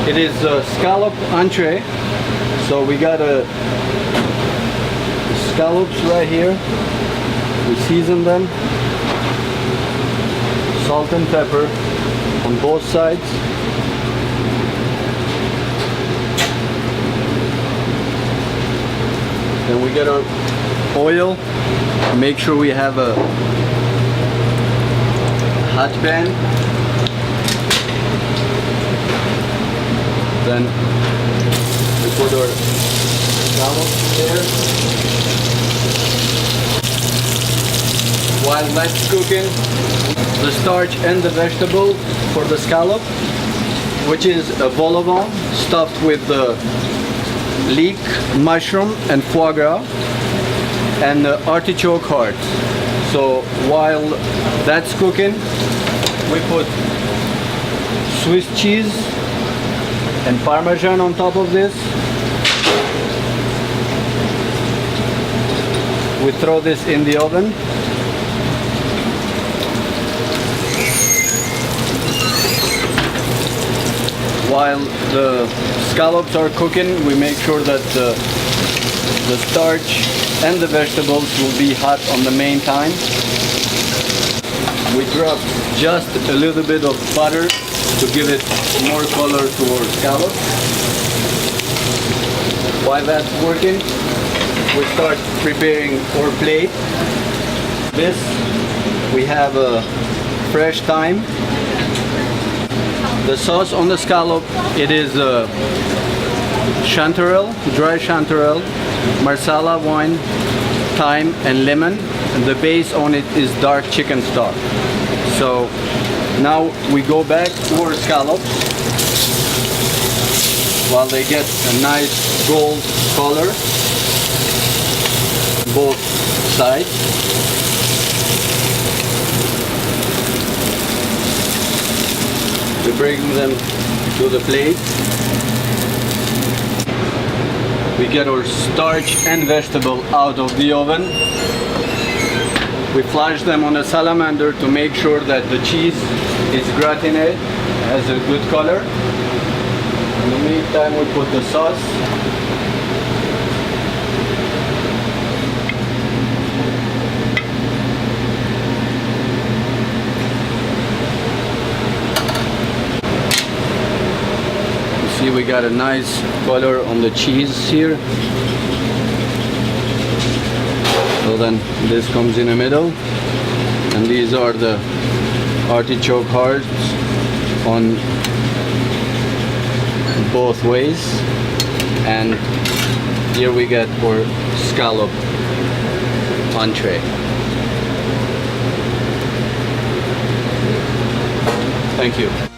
It is a scallop entree. So we got the scallops right here. We season them, salt and pepper on both sides. Then we get our oil. Make sure we have a hot pan. Then we put our scallops there. While that's cooking, the starch and the vegetable for the scallop, which is a vol au vent stuffed with the leek, mushroom, and foie gras, and artichoke heart. So while that's cooking, we put Swiss cheese and Parmesan on top of this. We throw this in the oven. While the scallops are cooking, we make sure that the starch and the vegetables will be hot on the main time. We drop just a little bit of butter to give it more color to our scallops. While that's working, we start preparing our plate. This, we have a fresh thyme. The sauce on the scallop, it is chanterelle, dry chanterelle, marsala wine, thyme, and lemon. And the base on it is dark chicken stock. So now we go back to our scallops while they get a nice gold color both sides. We bring them to the plate. We get our starch and vegetable out of the oven. We flash them on a salamander to make sure that the cheese is gratiné, has a good color. In the meantime, we put the sauce. See, we got a nice color on the cheese here. So then this comes in the middle, and these are the artichoke hearts on both ways, and here we get our scallop entree. Thank you.